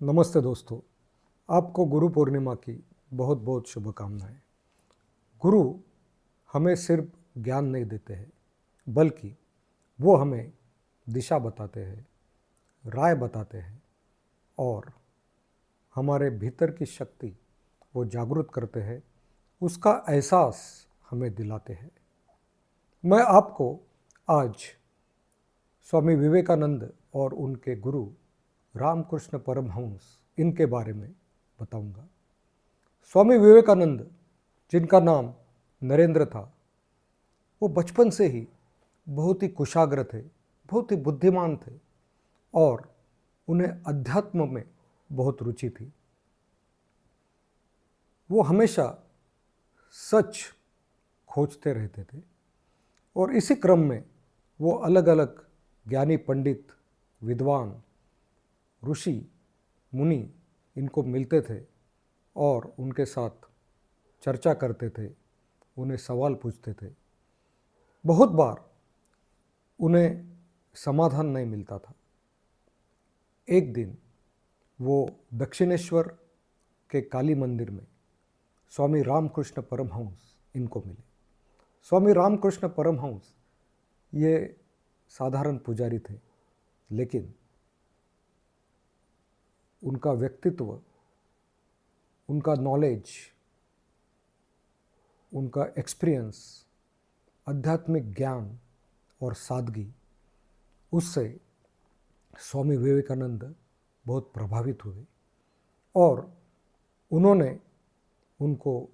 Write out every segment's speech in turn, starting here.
नमस्ते दोस्तों, आपको गुरु पूर्णिमा की बहुत बहुत शुभकामनाएं। गुरु हमें सिर्फ ज्ञान नहीं देते हैं, बल्कि वो हमें दिशा बताते हैं, राय बताते हैं और हमारे भीतर की शक्ति वो जागृत करते हैं, उसका एहसास हमें दिलाते हैं। मैं आपको आज स्वामी विवेकानंद और उनके गुरु रामकृष्ण परमहंस इनके बारे में बताऊंगा। स्वामी विवेकानंद, जिनका नाम नरेंद्र था, वो बचपन से ही बहुत ही कुशाग्र थे, बहुत ही बुद्धिमान थे और उन्हें अध्यात्म में बहुत रुचि थी। वो हमेशा सच खोजते रहते थे और इसी क्रम में वो अलग अलग ज्ञानी पंडित, विद्वान, ऋषि, मुनि इनको मिलते थे और उनके साथ चर्चा करते थे, उन्हें सवाल पूछते थे। बहुत बार उन्हें समाधान नहीं मिलता था। एक दिन वो दक्षिणेश्वर के काली मंदिर में स्वामी रामकृष्ण परमहंस इनको मिले। स्वामी रामकृष्ण परमहंस ये साधारण पुजारी थे, लेकिन उनका व्यक्तित्व, उनका नॉलेज, उनका एक्सपीरियंस, आध्यात्मिक ज्ञान और सादगी, उससे स्वामी विवेकानंद बहुत प्रभावित हुए और उन्होंने उनको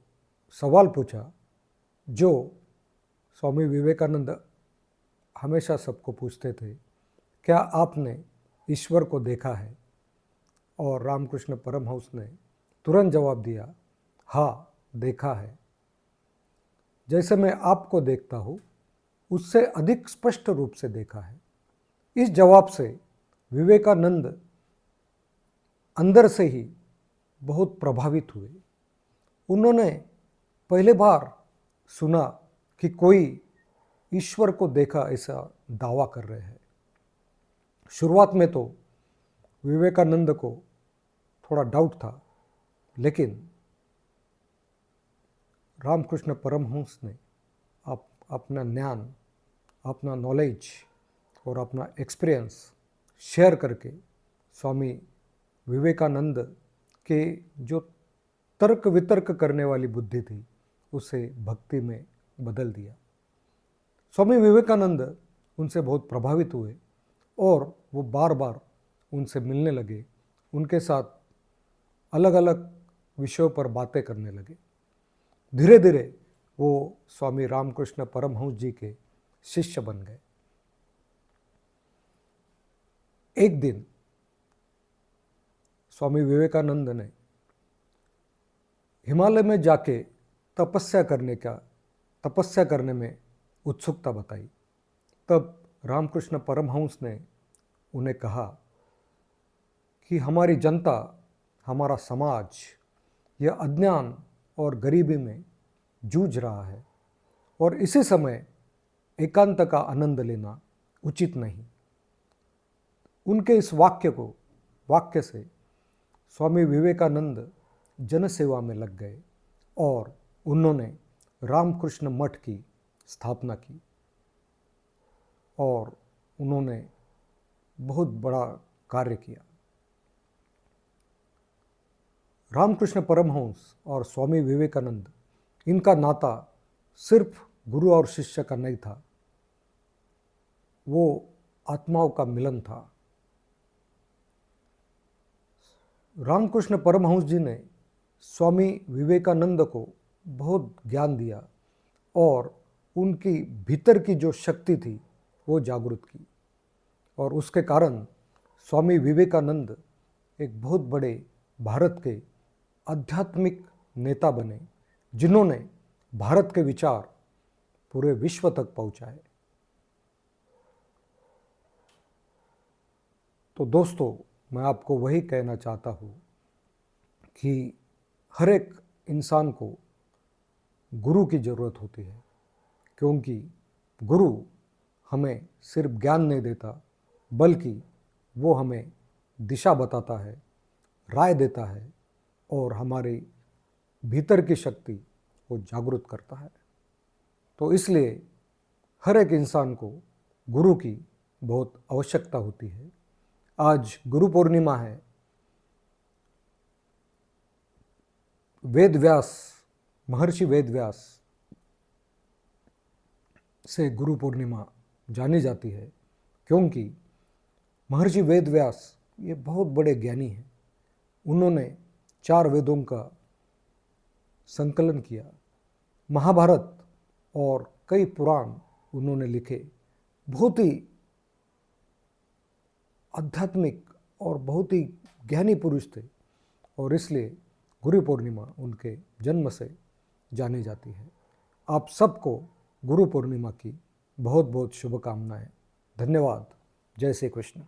सवाल पूछा जो स्वामी विवेकानंद हमेशा सबको पूछते थे, क्या आपने ईश्वर को देखा है? और रामकृष्ण परमहंस ने तुरंत जवाब दिया, हाँ, देखा है। जैसे मैं आपको देखता हूँ, उससे अधिक स्पष्ट रूप से देखा है। इस जवाब से विवेकानंद अंदर से ही बहुत प्रभावित हुए। उन्होंने पहले बार सुना कि कोई ईश्वर को देखा ऐसा दावा कर रहे हैं। शुरुआत में तो विवेकानंद को थोड़ा डाउट था, लेकिन रामकृष्ण परमहंस ने अपना ज्ञान, अपना नॉलेज और अपना एक्सपीरियंस शेयर करके स्वामी विवेकानंद के जो तर्क वितर्क करने वाली बुद्धि थी, उसे भक्ति में बदल दिया। स्वामी विवेकानंद उनसे बहुत प्रभावित हुए और वो बार बार उनसे मिलने लगे, उनके साथ अलग अलग विषयों पर बातें करने लगे। धीरे धीरे वो स्वामी रामकृष्ण परमहंस जी के शिष्य बन गए। एक दिन स्वामी विवेकानंद ने हिमालय में जाके तपस्या करने में उत्सुकता बताई। तब रामकृष्ण परमहंस ने उन्हें कहा कि हमारी जनता, हमारा समाज यह अज्ञान और गरीबी में जूझ रहा है और इसी समय एकांत का आनंद लेना उचित नहीं। उनके इस वाक्य से स्वामी विवेकानंद जनसेवा में लग गए और उन्होंने रामकृष्ण मठ की स्थापना की और उन्होंने बहुत बड़ा कार्य किया। रामकृष्ण परमहंस और स्वामी विवेकानंद, इनका नाता सिर्फ गुरु और शिष्य का नहीं था, वो आत्माओं का मिलन था। रामकृष्ण परमहंस जी ने स्वामी विवेकानंद को बहुत ज्ञान दिया और उनकी भीतर की जो शक्ति थी वो जागृत की और उसके कारण स्वामी विवेकानंद एक बहुत बड़े भारत के आध्यात्मिक नेता बने, जिन्होंने भारत के विचार पूरे विश्व तक पहुंचाए। तो दोस्तों, मैं आपको वही कहना चाहता हूँ कि हर एक इंसान को गुरु की ज़रूरत होती है, क्योंकि गुरु हमें सिर्फ ज्ञान नहीं देता, बल्कि वो हमें दिशा बताता है राय देता है और हमारे भीतर की शक्ति को जागृत करता है। तो इसलिए हर एक इंसान को गुरु की बहुत आवश्यकता होती है। आज गुरु पूर्णिमा है। वेद व्यास, महर्षि वेद व्यास से गुरु पूर्णिमा जानी जाती है, क्योंकि महर्षि वेद व्यास ये बहुत बड़े ज्ञानी हैं। उन्होंने 4 वेदों का संकलन किया, महाभारत और कई पुराण उन्होंने लिखे। बहुत ही आध्यात्मिक और बहुत ही ज्ञानी पुरुष थे, और इसलिए गुरु पूर्णिमा उनके जन्म से जानी जाती है। आप सबको गुरु पूर्णिमा की बहुत बहुत शुभकामनाएं। धन्यवाद। जय श्री कृष्ण।